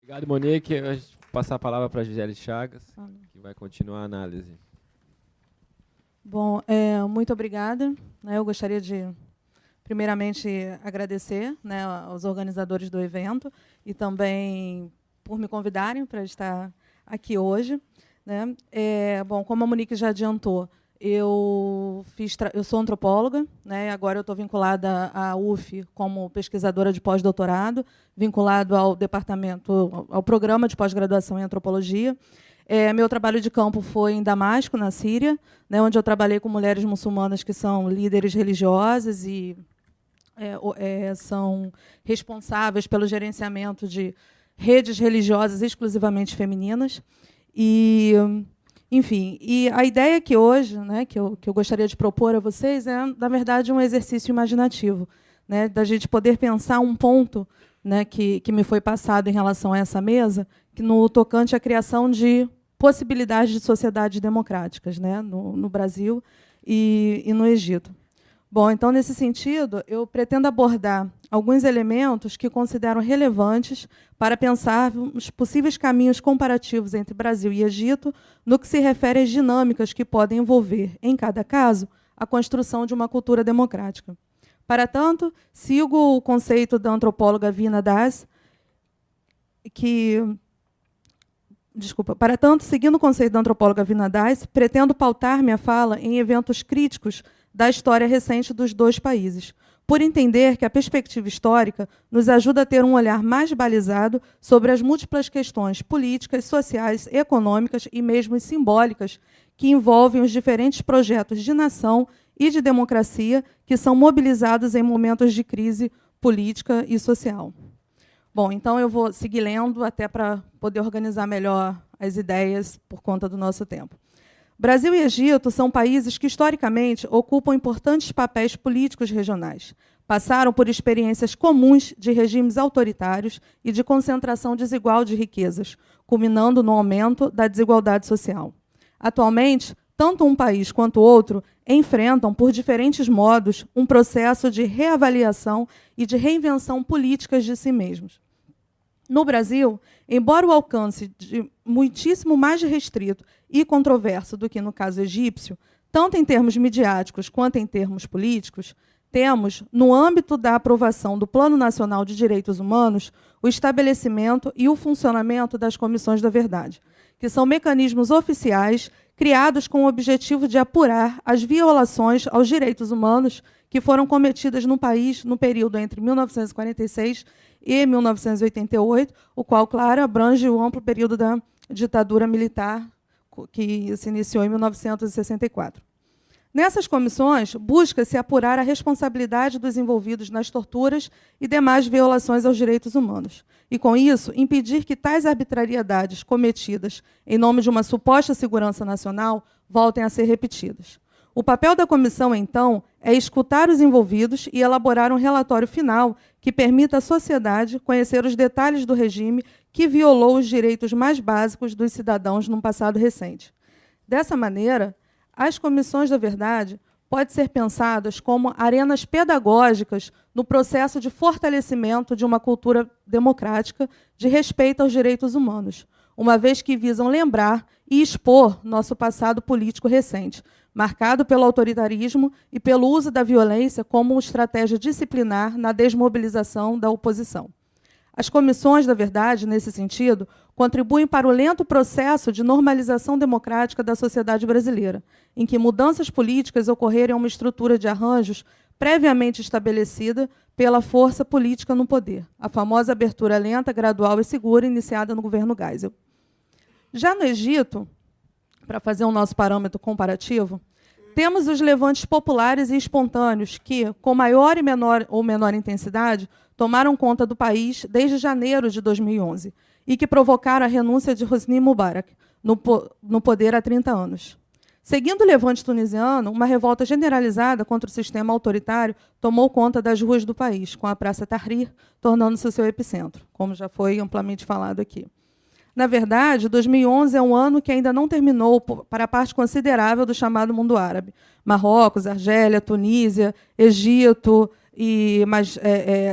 Obrigado, Monique. A gente passar a palavra para a Gisele Chagas, que vai continuar a análise. Bom, muito obrigada. Eu gostaria de, primeiramente, agradecer, aos organizadores do evento e também por me convidarem para estar aqui hoje. Bom, como a Monique já adiantou, eu sou antropóloga, agora eu estou vinculada à UF como pesquisadora de pós-doutorado, vinculado ao ao programa de pós-graduação em antropologia. Meu trabalho de campo foi em Damasco, na Síria, onde eu trabalhei com mulheres muçulmanas que são líderes religiosas e são responsáveis pelo gerenciamento de redes religiosas exclusivamente femininas. Enfim, e a ideia que hoje, que eu gostaria de propor a vocês é, na verdade, um exercício imaginativo, da gente poder pensar um ponto que me foi passado em relação a essa mesa, que no tocante à criação de possibilidades de sociedades democráticas, no Brasil e no Egito. Bom, então, nesse sentido, eu pretendo abordar alguns elementos que considero relevantes para pensar os possíveis caminhos comparativos entre Brasil e Egito no que se refere às dinâmicas que podem envolver, em cada caso, a construção de uma cultura democrática. Para tanto, sigo o conceito da antropóloga Vina Das, seguindo o conceito da antropóloga Vina Das, pretendo pautar minha fala em eventos críticos da história recente dos dois países, por entender que a perspectiva histórica nos ajuda a ter um olhar mais balizado sobre as múltiplas questões políticas, sociais, econômicas e mesmo simbólicas que envolvem os diferentes projetos de nação e de democracia que são mobilizados em momentos de crise política e social. Bom, então eu vou seguir lendo até para poder organizar melhor as ideias por conta do nosso tempo. Brasil e Egito são países que, historicamente, ocupam importantes papéis políticos regionais. Passaram por experiências comuns de regimes autoritários e de concentração desigual de riquezas, culminando no aumento da desigualdade social. Atualmente, tanto um país quanto o outro enfrentam, por diferentes modos, um processo de reavaliação e de reinvenção políticas de si mesmos. No Brasil, embora o alcance de muitíssimo mais restrito e controverso do que no caso egípcio, tanto em termos midiáticos quanto em termos políticos, temos, no âmbito da aprovação do Plano Nacional de Direitos Humanos, o estabelecimento e o funcionamento das Comissões da Verdade, que são mecanismos oficiais criados com o objetivo de apurar as violações aos direitos humanos que foram cometidas no país no período entre 1946 e 1988, o qual, claro, abrange o amplo período da ditadura militar que se iniciou em 1964. Nessas comissões, busca-se apurar a responsabilidade dos envolvidos nas torturas e demais violações aos direitos humanos, e, com isso, impedir que tais arbitrariedades cometidas em nome de uma suposta segurança nacional voltem a ser repetidas. O papel da comissão, então, é escutar os envolvidos e elaborar um relatório final que permita à sociedade conhecer os detalhes do regime que violou os direitos mais básicos dos cidadãos num passado recente. Dessa maneira, as comissões da verdade podem ser pensadas como arenas pedagógicas no processo de fortalecimento de uma cultura democrática de respeito aos direitos humanos, uma vez que visam lembrar e expor nosso passado político recente, marcado pelo autoritarismo e pelo uso da violência como estratégia disciplinar na desmobilização da oposição. As comissões da verdade, nesse sentido, contribuem para o lento processo de normalização democrática da sociedade brasileira, em que mudanças políticas ocorreram em uma estrutura de arranjos previamente estabelecida pela força política no poder, a famosa abertura lenta, gradual e segura iniciada no governo Geisel. Já no Egito, para fazer o nosso parâmetro comparativo, temos os levantes populares e espontâneos que, com maior ou menor intensidade, tomaram conta do país desde janeiro de 2011 e que provocaram a renúncia de Hosni Mubarak no poder há 30 anos. Seguindo o levante tunisiano, uma revolta generalizada contra o sistema autoritário tomou conta das ruas do país, com a Praça Tahrir tornando-se o seu epicentro, como já foi amplamente falado aqui. Na verdade, 2011 é um ano que ainda não terminou para a parte considerável do chamado mundo árabe. Marrocos, Argélia, Tunísia, Egito, mas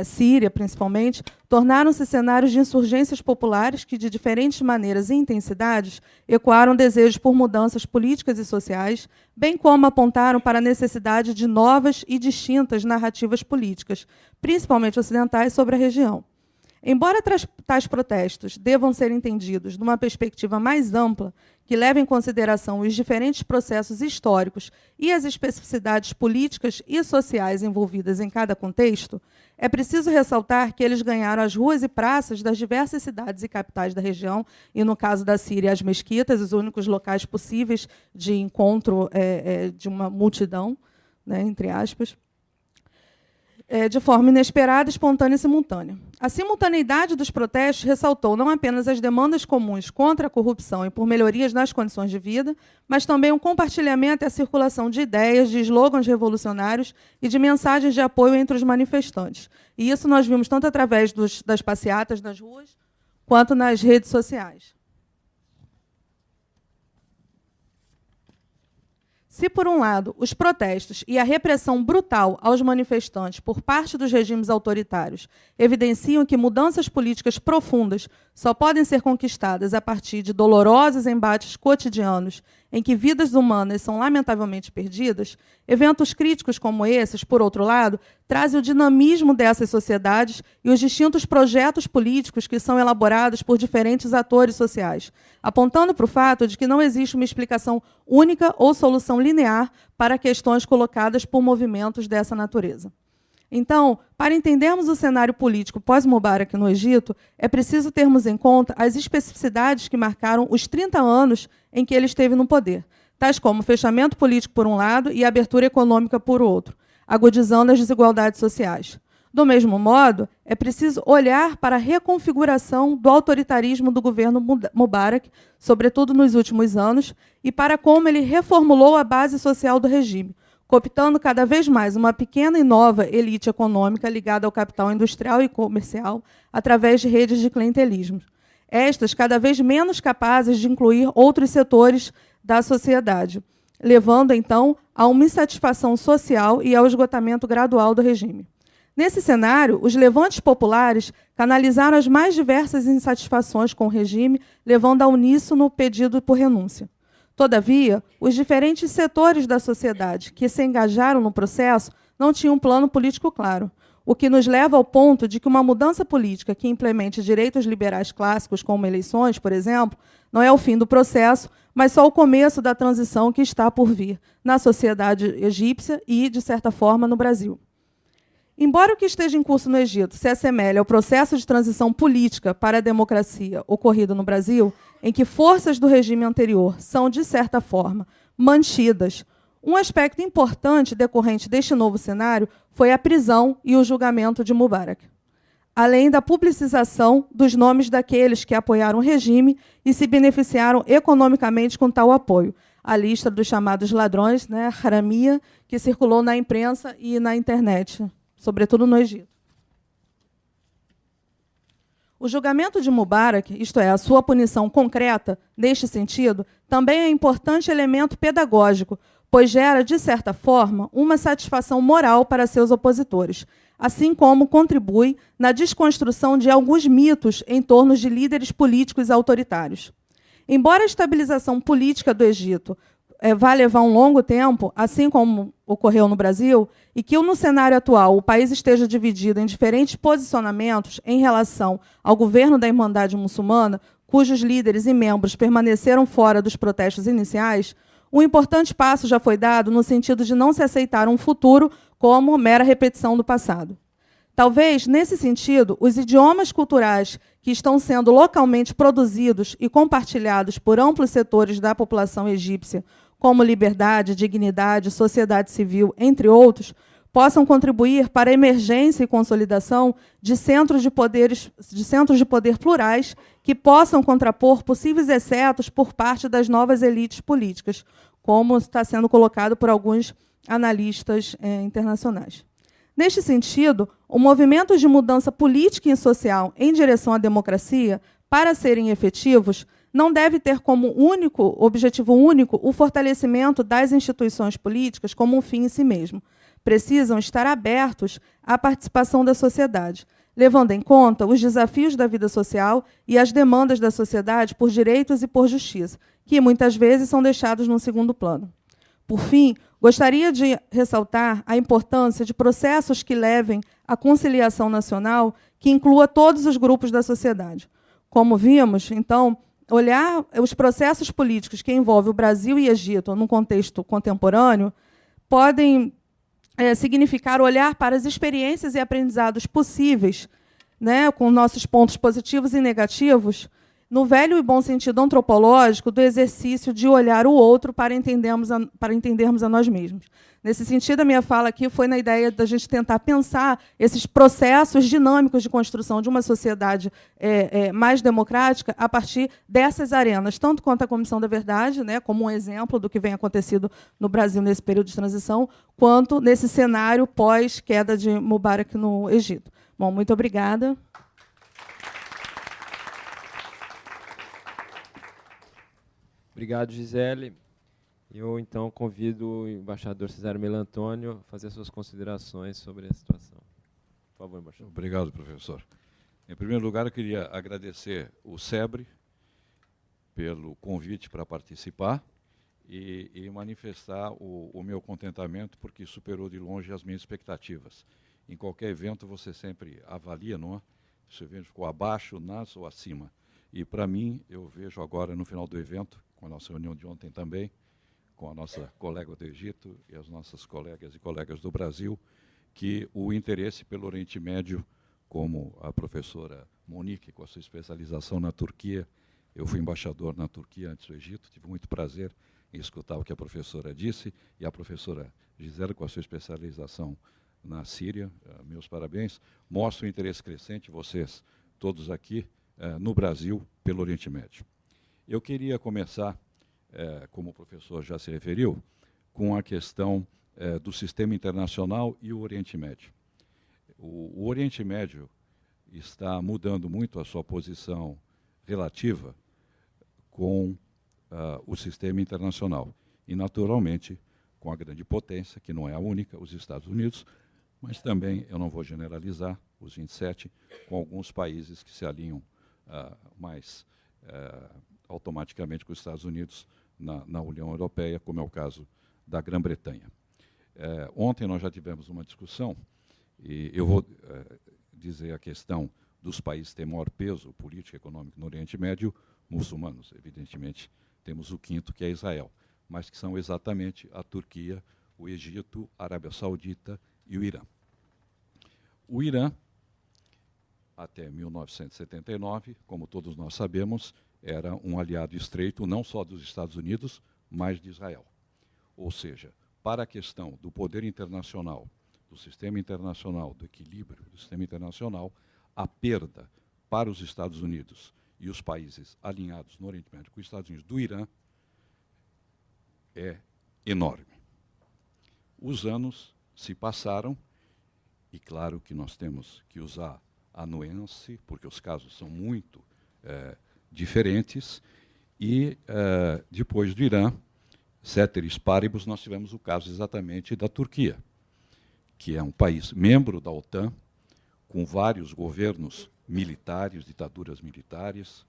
Síria, principalmente, tornaram-se cenários de insurgências populares que, de diferentes maneiras e intensidades, ecoaram desejos por mudanças políticas e sociais, bem como apontaram para a necessidade de novas e distintas narrativas políticas, principalmente ocidentais, sobre a região. Embora tais protestos devam ser entendidos numa perspectiva mais ampla, que leva em consideração os diferentes processos históricos e as especificidades políticas e sociais envolvidas em cada contexto, é preciso ressaltar que eles ganharam as ruas e praças das diversas cidades e capitais da região, e, no caso da Síria, as mesquitas, os únicos locais possíveis de encontro de uma multidão, né, entre aspas, de forma inesperada, espontânea e simultânea. A simultaneidade dos protestos ressaltou não apenas as demandas comuns contra a corrupção e por melhorias nas condições de vida, mas também o compartilhamento e a circulação de ideias, de slogans revolucionários e de mensagens de apoio entre os manifestantes. E isso nós vimos tanto através das passeatas nas ruas, quanto nas redes sociais. Se, por um lado, os protestos e a repressão brutal aos manifestantes por parte dos regimes autoritários evidenciam que mudanças políticas profundas só podem ser conquistadas a partir de dolorosos embates cotidianos em que vidas humanas são lamentavelmente perdidas, eventos críticos como esses, por outro lado, trazem o dinamismo dessas sociedades e os distintos projetos políticos que são elaborados por diferentes atores sociais, apontando para o fato de que não existe uma explicação única ou solução linear para questões colocadas por movimentos dessa natureza. Então, para entendermos o cenário político pós-Mubarak no Egito, é preciso termos em conta as especificidades que marcaram os 30 anos em que ele esteve no poder, tais como fechamento político por um lado e abertura econômica por outro, agudizando as desigualdades sociais. Do mesmo modo, é preciso olhar para a reconfiguração do autoritarismo do governo Mubarak, sobretudo nos últimos anos, e para como ele reformulou a base social do regime, cooptando cada vez mais uma pequena e nova elite econômica ligada ao capital industrial e comercial através de redes de clientelismo. Estas cada vez menos capazes de incluir outros setores da sociedade, levando, então, a uma insatisfação social e ao esgotamento gradual do regime. Nesse cenário, os levantes populares canalizaram as mais diversas insatisfações com o regime, levando ao uníssono pedido por renúncia. Todavia, os diferentes setores da sociedade que se engajaram no processo não tinham um plano político claro, o que nos leva ao ponto de que uma mudança política que implemente direitos liberais clássicos, como eleições, por exemplo, não é o fim do processo, mas só o começo da transição que está por vir na sociedade egípcia e, de certa forma, no Brasil. Embora o que esteja em curso no Egito se assemelhe ao processo de transição política para a democracia ocorrido no Brasil, em que forças do regime anterior são, de certa forma, mantidas, um aspecto importante decorrente deste novo cenário foi a prisão e o julgamento de Mubarak, além da publicização dos nomes daqueles que apoiaram o regime e se beneficiaram economicamente com tal apoio. A lista dos chamados ladrões, né, haramia, que circulou na imprensa e na internet, sobretudo no Egito. O julgamento de Mubarak, isto é, a sua punição concreta, neste sentido, também é um importante elemento pedagógico, pois gera, de certa forma, uma satisfação moral para seus opositores, assim como contribui na desconstrução de alguns mitos em torno de líderes políticos autoritários. Embora a estabilização política do Egito vai levar um longo tempo, assim como ocorreu no Brasil, e que no cenário atual o país esteja dividido em diferentes posicionamentos em relação ao governo da Irmandade Muçulmana, cujos líderes e membros permaneceram fora dos protestos iniciais, um importante passo já foi dado no sentido de não se aceitar um futuro como mera repetição do passado. Talvez, nesse sentido, os idiomas culturais que estão sendo localmente produzidos e compartilhados por amplos setores da população egípcia, como liberdade, dignidade, sociedade civil, entre outros, possam contribuir para a emergência e consolidação de centros de poder plurais que possam contrapor possíveis excetos por parte das novas elites políticas, como está sendo colocado por alguns analistas internacionais. Neste sentido, o movimento de mudança política e social em direção à democracia, para serem efetivos, não deve ter como objetivo único o fortalecimento das instituições políticas como um fim em si mesmo. precisam estar abertos à participação da sociedade, levando em conta os desafios da vida social e as demandas da sociedade por direitos e por justiça, que muitas vezes são deixados num segundo plano. Por fim, gostaria de ressaltar a importância de processos que levem à conciliação nacional, que inclua todos os grupos da sociedade. Como vimos, então, olhar os processos políticos que envolvem o Brasil e Egito num contexto contemporâneo podem significar olhar para as experiências e aprendizados possíveis, né, com nossos pontos positivos e negativos, no velho e bom sentido antropológico do exercício de olhar o outro para entendermos a nós mesmos. Nesse sentido, a minha fala aqui foi na ideia da gente tentar pensar esses processos dinâmicos de construção de uma sociedade mais democrática a partir dessas arenas, tanto quanto a Comissão da Verdade, né, como um exemplo do que vem acontecido no Brasil nesse período de transição, quanto nesse cenário pós-queda de Mubarak no Egito. Bom, muito obrigada. Obrigado, Gisele. Eu, então, convido o embaixador Cesáreo Melantônio a fazer suas considerações sobre a situação. Por favor, embaixador. Obrigado, professor. Em primeiro lugar, eu queria agradecer o SEBRE pelo convite para participar e manifestar o meu contentamento, porque superou de longe as minhas expectativas. Em qualquer evento, você sempre avalia, não é? Se o evento ficou abaixo, nas ou acima. E, para mim, eu vejo agora, no final do evento, com a nossa reunião de ontem também, com a nossa colega do Egito e as nossas colegas e colegas do Brasil, que o interesse pelo Oriente Médio, como a professora Monique, com a sua especialização na Turquia, eu fui embaixador na Turquia antes do Egito, tive muito prazer em escutar o que a professora disse, e a professora Gisele, com a sua especialização na Síria, meus parabéns, mostra o interesse crescente, vocês todos aqui, no Brasil, pelo Oriente Médio. Eu queria começar, como o professor já se referiu, com a questão do sistema internacional e o Oriente Médio. O Oriente Médio está mudando muito a sua posição relativa com o sistema internacional. E, naturalmente, com a grande potência, que não é a única, os Estados Unidos, mas também, eu não vou generalizar, os 27, com alguns países que se alinham mais automaticamente com os Estados Unidos na União Europeia, como é o caso da Grã-Bretanha. Ontem nós já tivemos uma discussão, e eu vou dizer a questão dos países que têm maior peso político e econômico no Oriente Médio, muçulmanos, evidentemente, temos o quinto, que é Israel, mas que são exatamente a Turquia, o Egito, a Arábia Saudita e o Irã. O Irã, até 1979, como todos nós sabemos, era um aliado estreito não só dos Estados Unidos, mas de Israel. Ou seja, para a questão do poder internacional, do sistema internacional, do equilíbrio do sistema internacional, a perda para os Estados Unidos e os países alinhados no Oriente Médio com os Estados Unidos do Irã é enorme. Os anos se passaram e, claro, que nós temos que usar a nuance, porque os casos são muito diferentes, e depois do Irã, ceteris paribus, nós tivemos o caso exatamente da Turquia, que é um país membro da OTAN, com vários governos militares, ditaduras militares,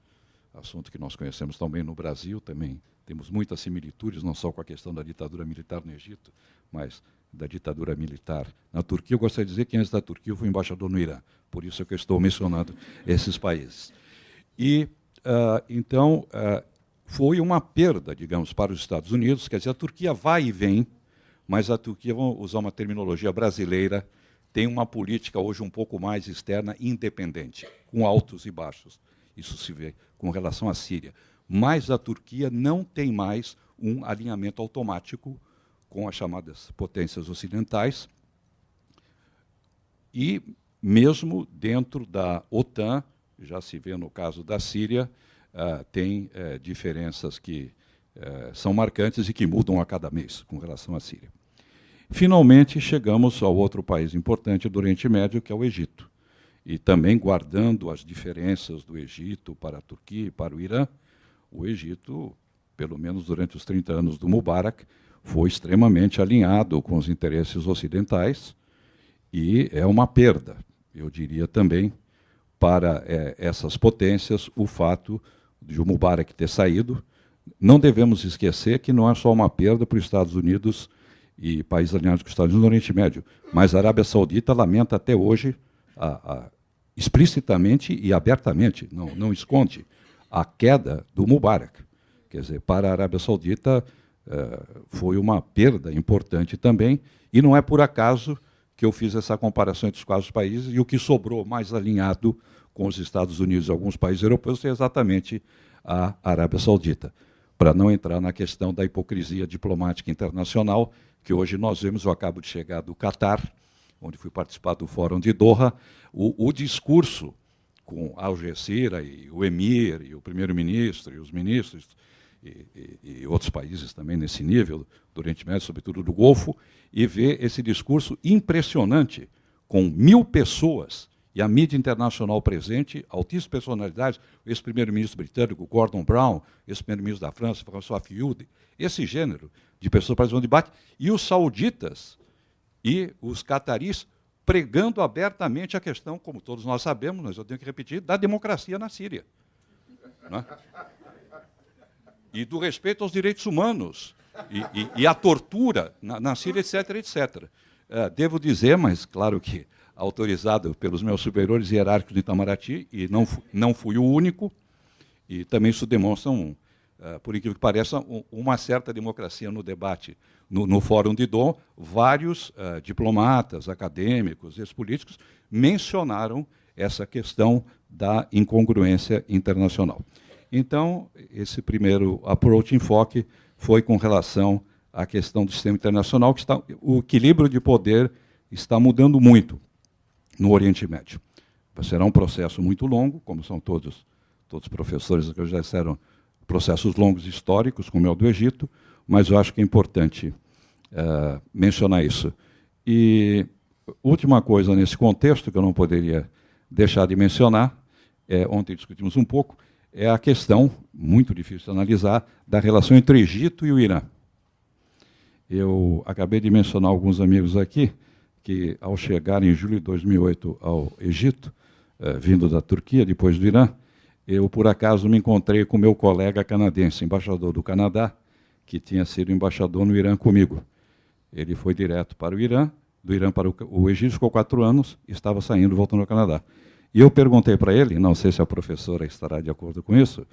assunto que nós conhecemos também no Brasil, também temos muitas similitudes, não só com a questão da ditadura militar no Egito, mas da ditadura militar na Turquia. Eu gostaria de dizer que antes da Turquia eu fui embaixador no Irã, por isso é que eu estou mencionando esses países. E, então, foi uma perda, digamos, para os Estados Unidos, quer dizer, a Turquia vai e vem, mas a Turquia, vamos usar uma terminologia brasileira, tem uma política hoje um pouco mais externa independente, com altos e baixos. Isso se vê com relação à Síria. Mas a Turquia não tem mais um alinhamento automático com as chamadas potências ocidentais, e mesmo dentro da OTAN, já se vê no caso da Síria, tem diferenças que são marcantes e que mudam a cada mês com relação à Síria. Finalmente, chegamos ao outro país importante do Oriente Médio, que é o Egito. E também guardando as diferenças do Egito para a Turquia e para o Irã, o Egito, pelo menos durante os 30 anos do Mubarak, foi extremamente alinhado com os interesses ocidentais e é uma perda, eu diria também, para essas potências o fato de o Mubarak ter saído. Não devemos esquecer que não é só uma perda para os Estados Unidos e países alinhados com os Estados Unidos no Oriente Médio, mas a Arábia Saudita lamenta até hoje, explicitamente e abertamente, não esconde, a queda do Mubarak. Quer dizer, para a Arábia Saudita foi uma perda importante também, e não é por acaso que eu fiz essa comparação entre os quatro países, e o que sobrou mais alinhado com os Estados Unidos e alguns países europeus é exatamente a Arábia Saudita, para não entrar na questão da hipocrisia diplomática internacional, que hoje nós vemos. Eu acabo de chegar do Catar, onde fui participar do Fórum de Doha. O discurso com Al Jazeera e o Emir, e o primeiro-ministro, e os ministros, e outros países também nesse nível, do Oriente Médio, sobretudo do Golfo, e ver esse discurso impressionante, com 1000 pessoas, e a mídia internacional presente, altíssimas personalidades, o ex-primeiro-ministro britânico, Gordon Brown, ex-primeiro-ministro da França, François Fillon, esse gênero de pessoas participando do debate, e os sauditas e os cataris pregando abertamente a questão, como todos nós sabemos, mas eu tenho que repetir, da democracia na Síria. Não é? E do respeito aos direitos humanos, e a tortura na Síria, etc., etc. Devo dizer, mas claro que autorizado pelos meus superiores hierárquicos de Itamaraty, e não fui o único, e também isso demonstra, por incrível que pareça, uma certa democracia no debate. No Fórum de Doha, vários diplomatas, acadêmicos, ex-políticos mencionaram essa questão da incongruência internacional. Então, esse primeiro approach, enfoque, foi com relação à questão do sistema internacional, que o equilíbrio de poder está mudando muito no Oriente Médio. Será um processo muito longo, como são todos os professores que já disseram, processos longos históricos, como é o do Egito, mas eu acho que é importante mencionar isso. E última coisa nesse contexto, que eu não poderia deixar de mencionar, ontem discutimos um pouco, é a questão, muito difícil de analisar, da relação entre o Egito e o Irã. Eu acabei de mencionar alguns amigos aqui, que ao chegar em julho de 2008 ao Egito, vindo da Turquia, depois do Irã, eu, por acaso, me encontrei com meu colega canadense, embaixador do Canadá, que tinha sido embaixador no Irã comigo. Ele foi direto para o Irã, do Irã para o Egito, ficou 4 anos, estava saindo, voltando ao Canadá. E eu perguntei para ele, não sei se a professora estará de acordo com isso,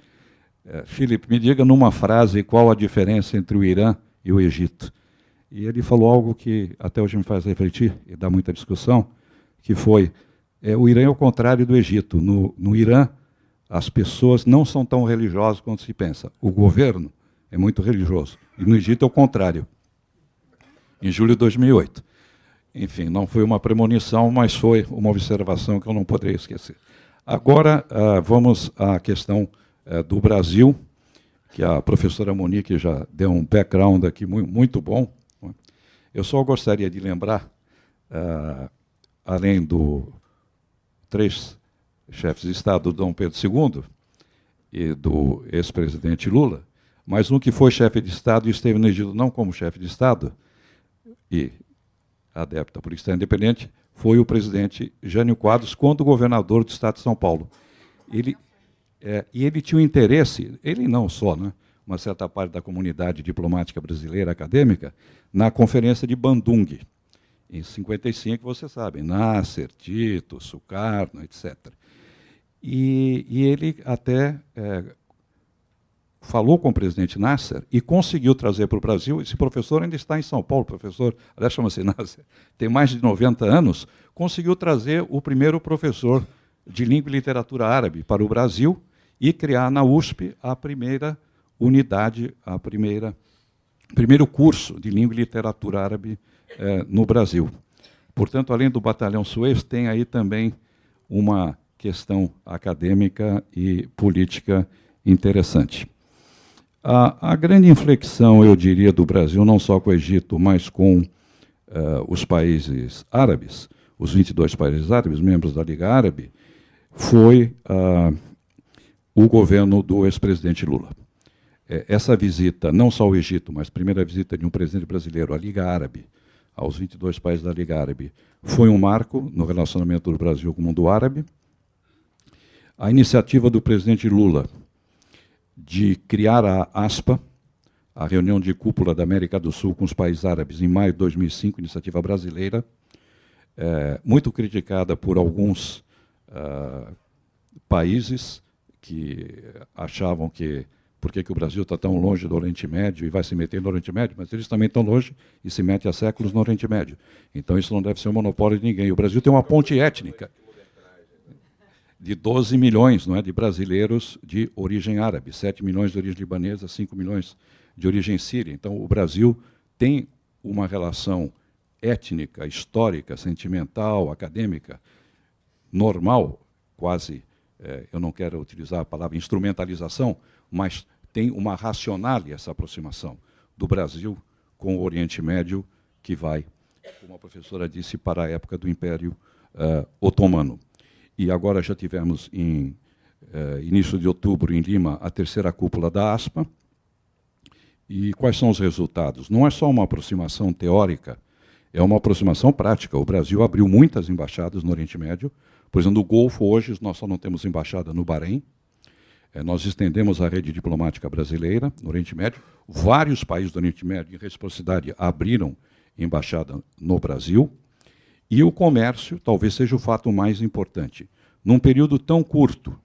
Felipe, me diga numa frase qual a diferença entre o Irã e o Egito. E ele falou algo que até hoje me faz refletir, e dá muita discussão, que foi, o Irã é o contrário do Egito. No Irã, as pessoas não são tão religiosas quanto se pensa. O governo é muito religioso. E no Egito é o contrário. Em julho de 2008. Enfim, não foi uma premonição, mas foi uma observação que eu não poderia esquecer. Agora, vamos à questão do Brasil, que a professora Monique já deu um background aqui muito bom. Eu só gostaria de lembrar, além do 3 chefes de Estado, do Dom Pedro II e do ex-presidente Lula, mas um que foi chefe de Estado e esteve no Egito não como chefe de Estado, e adepto à Polícia Independente, foi o presidente Jânio Quadros, quando governador do Estado de São Paulo. E ele tinha um interesse, ele não só, né, uma certa parte da comunidade diplomática brasileira acadêmica, na Conferência de Bandung, em 55, você sabe, Nasser, Tito, Sukarno, etc. E ele até falou com o presidente Nasser e conseguiu trazer para o Brasil. Esse professor ainda está em São Paulo, professor, aliás, chama-se Nasser, tem mais de 90 anos, conseguiu trazer o primeiro professor de língua e literatura árabe para o Brasil e criar na USP a primeira unidade, primeiro curso de língua e literatura árabe no Brasil. Portanto, além do Batalhão Suez, tem aí também uma questão acadêmica e política interessante. A grande inflexão, eu diria, do Brasil, não só com o Egito, mas com os países árabes, os 22 países árabes, membros da Liga Árabe, foi o governo do ex-presidente Lula. essa visita, não só ao Egito, mas a primeira visita de um presidente brasileiro à Liga Árabe, aos 22 países da Liga Árabe, foi um marco no relacionamento do Brasil com o mundo árabe. A iniciativa do presidente Lula de criar a ASPA, a reunião de cúpula da América do Sul com os países árabes, em maio de 2005, iniciativa brasileira, muito criticada por alguns países que achavam que por que o Brasil está tão longe do Oriente Médio e vai se meter no Oriente Médio, mas eles também estão longe e se metem há séculos no Oriente Médio. Então isso não deve ser um monopólio de ninguém. O Brasil tem uma ponte étnica de 12 milhões, não é, de brasileiros de origem árabe, 7 milhões de origem libanesa, 5 milhões de origem síria. Então o Brasil tem uma relação étnica, histórica, sentimental, acadêmica, normal, quase, eu não quero utilizar a palavra instrumentalização, mas tem uma racionália essa aproximação do Brasil com o Oriente Médio, que vai, como a professora disse, para a época do Império Otomano. E agora já tivemos, em início de outubro, em Lima, a terceira cúpula da ASPA. E quais são os resultados? Não é só uma aproximação teórica, é uma aproximação prática. O Brasil abriu muitas embaixadas no Oriente Médio. Por exemplo, no Golfo, hoje, nós só não temos embaixada no Bahrein. Nós estendemos a rede diplomática brasileira no Oriente Médio. Vários países do Oriente Médio, em reciprocidade, abriram embaixada no Brasil. E o comércio talvez seja o fato mais importante. Num período tão curto,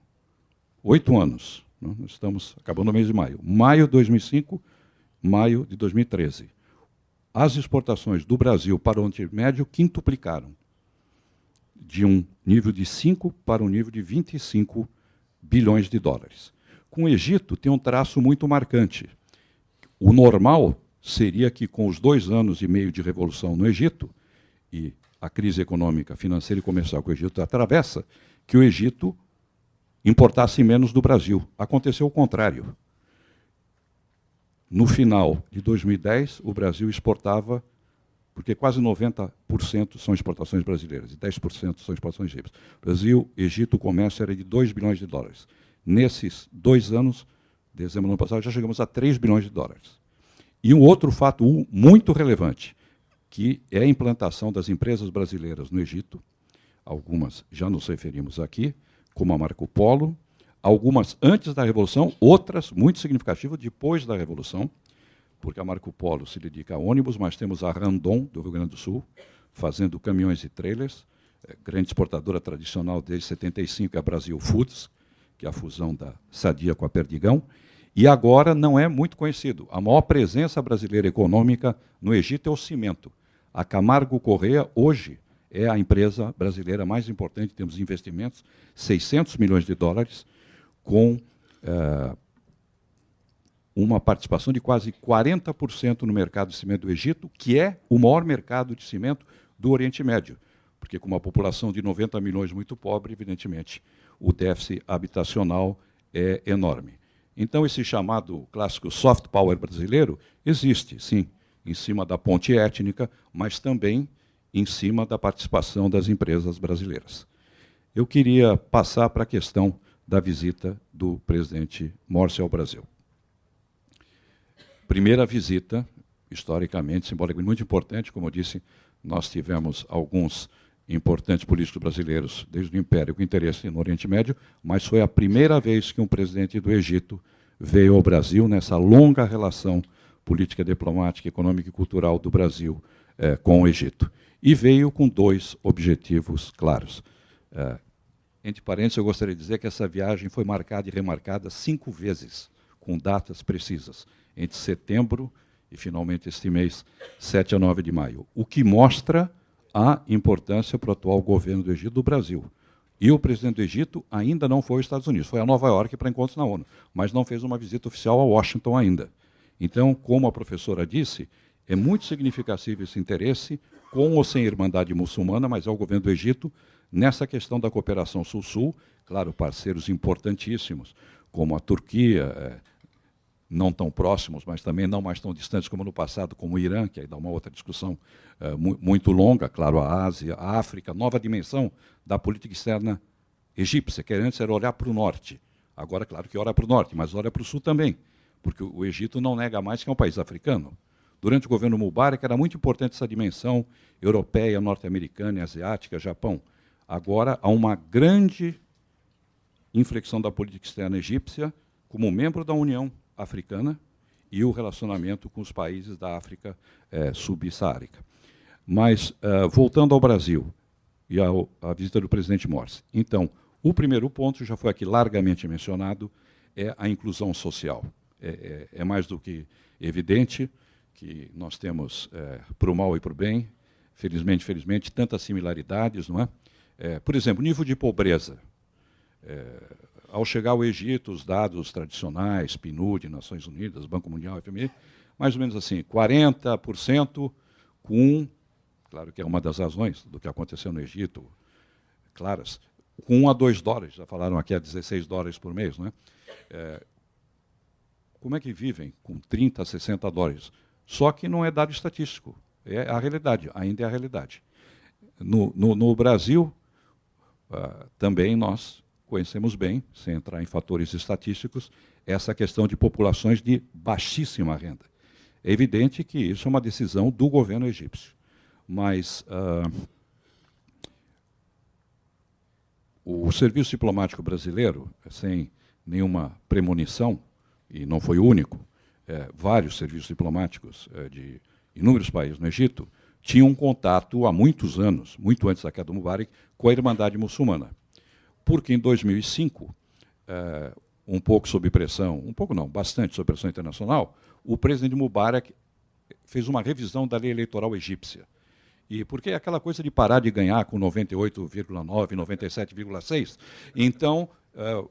8 anos, né? Nós estamos acabando o mês de maio. Maio de 2005, maio de 2013. As exportações do Brasil para o Oriente Médio quintuplicaram, de um nível de 5 para um nível de 25 bilhões de dólares. Com o Egito tem um traço muito marcante. O normal seria que, com os 2 anos e meio de revolução no Egito, e a crise econômica, financeira e comercial que o Egito atravessa, que o Egito importasse menos do Brasil. Aconteceu o contrário. No final de 2010, o Brasil exportava, porque quase 90% são exportações brasileiras e 10% são exportações egípcias. Brasil, Egito, o comércio era de 2 bilhões de dólares. Nesses 2 anos, dezembro do ano passado, já chegamos a 3 bilhões de dólares. E um outro fato muito relevante, que é a implantação das empresas brasileiras no Egito, algumas já nos referimos aqui, como a Marco Polo, algumas antes da Revolução, outras muito significativas depois da Revolução, porque a Marco Polo se dedica a ônibus, mas temos a Randon, do Rio Grande do Sul, fazendo caminhões e trailers, grande exportadora tradicional desde 75, é a Brasil Foods, que é a fusão da Sadia com a Perdigão, e agora não é muito conhecido. A maior presença brasileira econômica no Egito é o cimento. A Camargo Corrêa, hoje, é a empresa brasileira mais importante em termos de investimentos, 600 milhões de dólares, com uma participação de quase 40% no mercado de cimento do Egito, que é o maior mercado de cimento do Oriente Médio, porque com uma população de 90 milhões muito pobre, evidentemente, o déficit habitacional é enorme. Então, esse chamado clássico soft power brasileiro existe, sim, em cima da ponte étnica, mas também em cima da participação das empresas brasileiras. Eu queria passar para a questão da visita do presidente Morsi ao Brasil. Primeira visita, historicamente, simbolicamente, muito importante. Como eu disse, nós tivemos alguns importantes políticos brasileiros, desde o Império, com interesse no Oriente Médio, mas foi a primeira vez que um presidente do Egito veio ao Brasil, nessa longa relação política, diplomática, econômica e cultural do Brasil com o Egito. E veio com 2 objetivos claros. Entre parênteses, eu gostaria de dizer que essa viagem foi marcada e remarcada 5 vezes, com datas precisas, entre setembro e, finalmente, este mês, 7 a 9 de maio, o que mostra a importância para o atual governo do Egito do Brasil. E o presidente do Egito ainda não foi aos Estados Unidos, foi a Nova York para encontros na ONU, mas não fez uma visita oficial a Washington ainda. Então, como a professora disse, é muito significativo esse interesse, com ou sem Irmandade Muçulmana, mas é o governo do Egito, nessa questão da cooperação Sul-Sul, claro, parceiros importantíssimos, como a Turquia, não tão próximos, mas também não mais tão distantes como no passado, como o Irã, que aí dá uma outra discussão muito longa, claro, a Ásia, a África, nova dimensão da política externa egípcia, que antes era olhar para o norte. Agora, claro que olha para o norte, mas olha para o sul também, porque o Egito não nega mais que é um país africano. Durante o governo Mubarak era muito importante essa dimensão europeia, norte-americana, asiática, Japão. Agora há uma grande inflexão da política externa egípcia como membro da União Africana e o relacionamento com os países da África subsaárica. Mas, voltando ao Brasil e à visita do presidente Morsi. Então, o primeiro ponto, já foi aqui largamente mencionado, é a inclusão social. É mais do que evidente que nós temos, para o mal e para o bem, felizmente, tantas similaridades, não é? Por exemplo, nível de pobreza. Ao chegar ao Egito, os dados tradicionais, PNUD, Nações Unidas, Banco Mundial, FMI, mais ou menos assim, 40% com, claro que é uma das razões do que aconteceu no Egito, claras, com $1 a $2, já falaram aqui a $16 por mês, não é? Como é que vivem com 30 a $60? Só que não é dado estatístico, é a realidade, ainda é a realidade. No Brasil, também nós conhecemos bem, sem entrar em fatores estatísticos, essa questão de populações de baixíssima renda. É evidente que isso é uma decisão do governo egípcio, mas o serviço diplomático brasileiro, sem nenhuma premonição, e não foi o único, vários serviços diplomáticos de inúmeros países no Egito tinham contato há muitos anos, muito antes da queda do Mubarak, com a Irmandade Muçulmana. Porque em 2005, um pouco sob pressão, um pouco não, bastante sob pressão internacional, o presidente Mubarak fez uma revisão da lei eleitoral egípcia. E porque é aquela coisa de parar de ganhar com 98,9%, 97,6%, então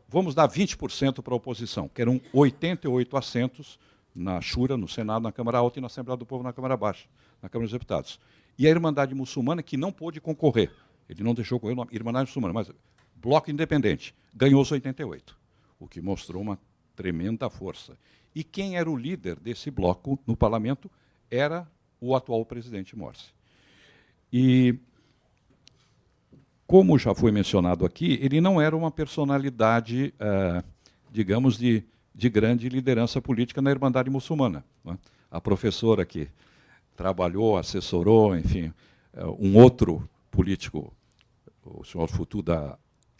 vamos dar 20% para a oposição, que eram 88 assentos na Shura, no Senado, na Câmara Alta, e na Assembleia do Povo, na Câmara Baixa, na Câmara dos Deputados. E a Irmandade Muçulmana, que não pôde concorrer, ele não deixou correr a Irmandade Muçulmana, mas bloco independente, ganhou os 88, o que mostrou uma tremenda força. E quem era o líder desse bloco no parlamento era o atual presidente Morsi. E, como já foi mencionado aqui, ele não era uma personalidade, digamos, de grande liderança política na Irmandade Muçulmana, não é? A professora que trabalhou, assessorou, enfim, um outro político, o senhor Futu,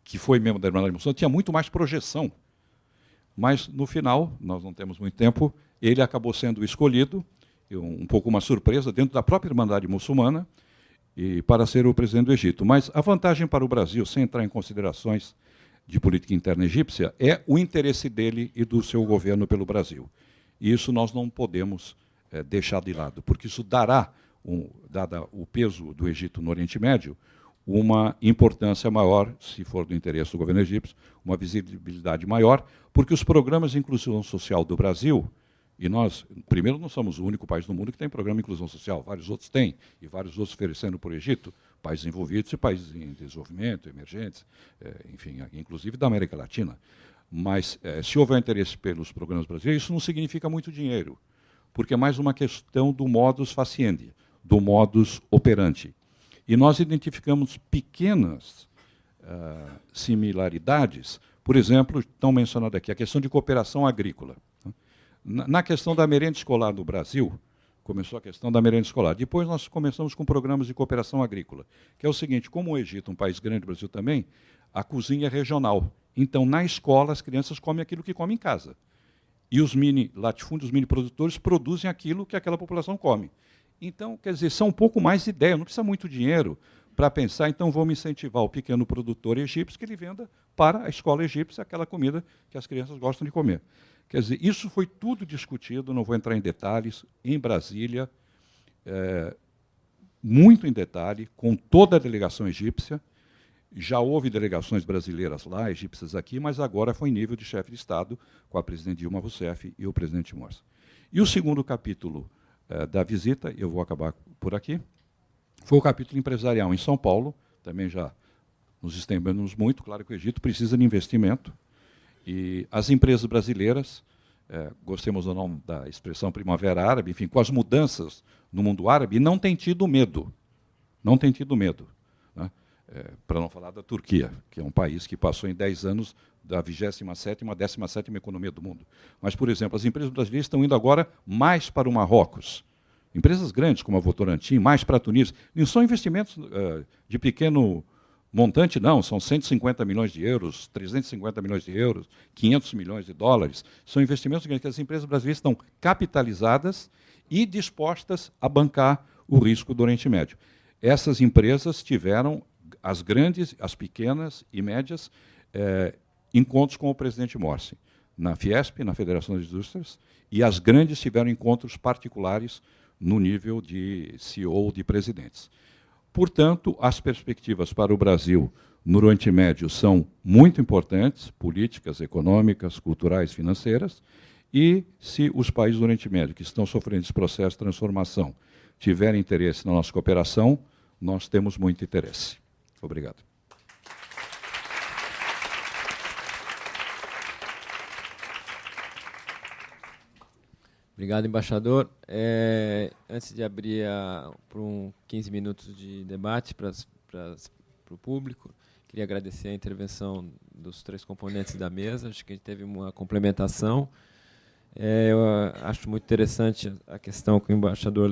que foi membro da Irmandade Muçulmana, tinha muito mais projeção. Mas, no final, nós não temos muito tempo, ele acabou sendo escolhido, um pouco uma surpresa, dentro da própria Irmandade Muçulmana, e para ser o presidente do Egito. Mas a vantagem para o Brasil, sem entrar em considerações de política interna egípcia, é o interesse dele e do seu governo pelo Brasil. E isso nós não podemos deixar de lado, porque isso dará, dada o peso do Egito no Oriente Médio, uma importância maior, se for do interesse do governo egípcio, uma visibilidade maior, porque os programas de inclusão social do Brasil, e nós, primeiro, não somos o único país no mundo que tem programa de inclusão social, vários outros têm, e vários outros oferecendo para o Egito, países envolvidos e países em desenvolvimento, emergentes, enfim, inclusive da América Latina. Mas, se houver interesse pelos programas brasileiros, isso não significa muito dinheiro, porque é mais uma questão do modus faciendi, do modus operandi. E nós identificamos pequenas similaridades, por exemplo, estão mencionadas aqui, a questão de cooperação agrícola. Na questão da merenda escolar no Brasil, começou a questão da merenda escolar. Depois nós começamos com programas de cooperação agrícola, que é o seguinte, como o Egito, um país grande, o Brasil também, a cozinha é regional. Então, na escola, as crianças comem aquilo que comem em casa. E os mini latifúndios, os mini produtores, produzem aquilo que aquela população come. Então, quer dizer, são um pouco mais de ideia, não precisa muito dinheiro para pensar, então vamos incentivar o pequeno produtor egípcio que ele venda para a escola egípcia aquela comida que as crianças gostam de comer. Quer dizer, isso foi tudo discutido, não vou entrar em detalhes, em Brasília, muito em detalhe, com toda a delegação egípcia. Já houve delegações brasileiras lá, egípcias aqui, mas agora foi em nível de chefe de Estado, com a presidente Dilma Rousseff e o presidente Morsi. E o segundo capítulo da visita, eu vou acabar por aqui, foi o capítulo empresarial em São Paulo, também já nos estendemos muito, claro que o Egito precisa de investimento, e as empresas brasileiras, gostemos ou não da expressão primavera árabe, enfim, com as mudanças no mundo árabe, não tem tido medo. Não tem tido medo. Né? Para não falar da Turquia, que é um país que passou em 10 anos da 27ª, 17ª economia do mundo. Mas, por exemplo, as empresas brasileiras estão indo agora mais para o Marrocos. Empresas grandes, como a Votorantim, mais para a Tunísia. Não são investimentos de pequeno montante, não. São 150 milhões de euros, 350 milhões de euros, 500 milhões de dólares. São investimentos grandes que as empresas brasileiras estão capitalizadas e dispostas a bancar o risco do Oriente Médio. Essas empresas tiveram, as grandes, as pequenas e médias, encontros com o presidente Morsi, na Fiesp, na Federação das Indústrias, e as grandes tiveram encontros particulares no nível de CEO, de presidentes. Portanto, as perspectivas para o Brasil no Oriente Médio são muito importantes, políticas, econômicas, culturais, financeiras, e se os países do Oriente Médio que estão sofrendo esse processo de transformação tiverem interesse na nossa cooperação, nós temos muito interesse. Obrigado. Obrigado, embaixador. Antes de abrir por 15 minutos de debate para o público, queria agradecer a intervenção dos 3 componentes da mesa. Acho que a gente teve uma complementação. Eu acho muito interessante a questão que o embaixador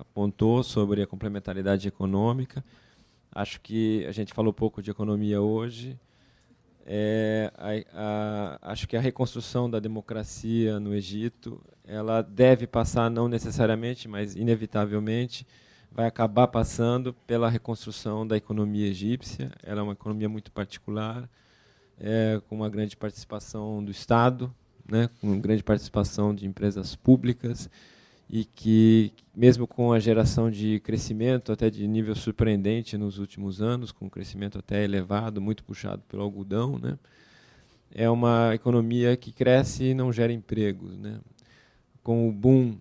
apontou sobre a complementaridade econômica. Acho que a gente falou pouco de economia hoje. Acho que a reconstrução da democracia no Egito, ela deve passar, não necessariamente, mas inevitavelmente, vai acabar passando pela reconstrução da economia egípcia. Ela é uma economia muito particular, com uma grande participação do Estado, né, com grande participação de empresas públicas, e que, mesmo com a geração de crescimento até de nível surpreendente nos últimos anos, com um crescimento até elevado, muito puxado pelo algodão, né, é uma economia que cresce e não gera empregos, né. Com o boom,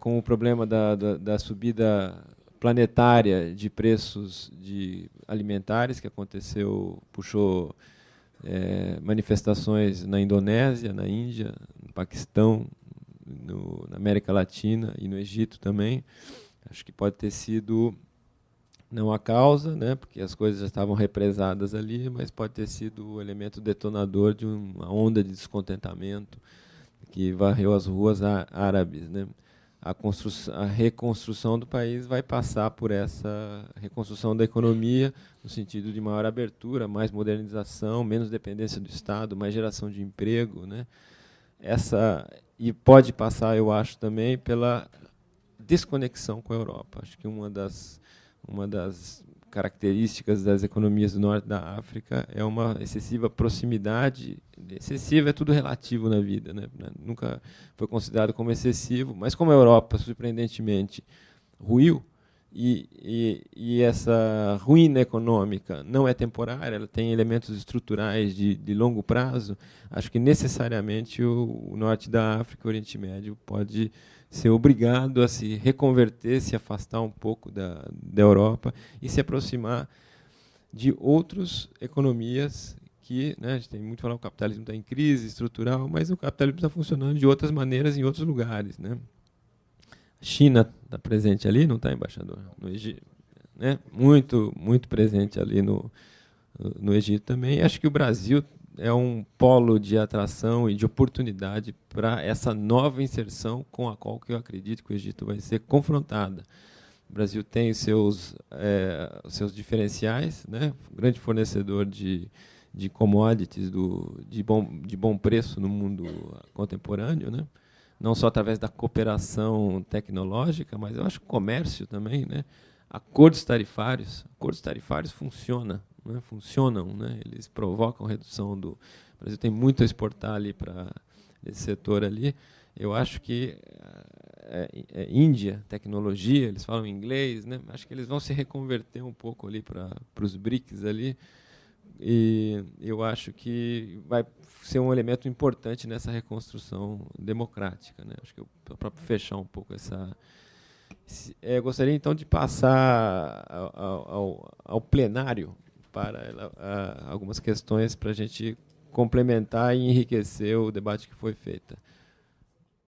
com o problema da subida planetária de preços de alimentares que aconteceu, puxou manifestações na Indonésia, na Índia, no Paquistão, na América Latina e no Egito também. Acho que pode ter sido, não a causa, né, porque as coisas já estavam represadas ali, mas pode ter sido o elemento detonador de uma onda de descontentamento que varreu as ruas árabes, né. A reconstrução do país vai passar por essa reconstrução da economia, no sentido de maior abertura, mais modernização, menos dependência do Estado, mais geração de emprego, né. E pode passar, eu acho, também pela desconexão com a Europa. Acho que uma das características das economias do norte da África é uma excessiva proximidade. Excessiva é tudo relativo na vida, né? Nunca foi considerado como excessivo, mas como a Europa, surpreendentemente, ruiu, e essa ruína econômica não é temporária, ela tem elementos estruturais de longo prazo, acho que necessariamente o norte da África, o Oriente Médio, pode ser obrigado a se reconverter, se afastar um pouco da Europa e se aproximar de outras economias que, né, a gente tem muito falado, o capitalismo está em crise estrutural, mas o capitalismo está funcionando de outras maneiras em outros lugares, né? A China está presente ali, não está, embaixador? No Egito, né? Muito presente ali no Egito também. Acho que o Brasil é um polo de atração e de oportunidade para essa nova inserção com a qual que eu acredito que o Egito vai ser confrontada. O Brasil tem os seus diferenciais, né? Grande fornecedor de commodities de bom preço no mundo contemporâneo, né? Não só através da cooperação tecnológica, mas eu acho que o comércio também, né? Acordos tarifários funcionam, né? Eles provocam redução do... O Brasil tem muito a exportar ali para esse setor ali. Eu acho que Índia, tecnologia, eles falam inglês, né? Acho que eles vão se reconverter um pouco ali para os BRICS ali, e eu acho que vai ser um elemento importante nessa reconstrução democrática, né? Acho que para fechar um pouco essa... gostaria, então, de passar ao plenário para algumas questões para a gente complementar e enriquecer o debate que foi feito.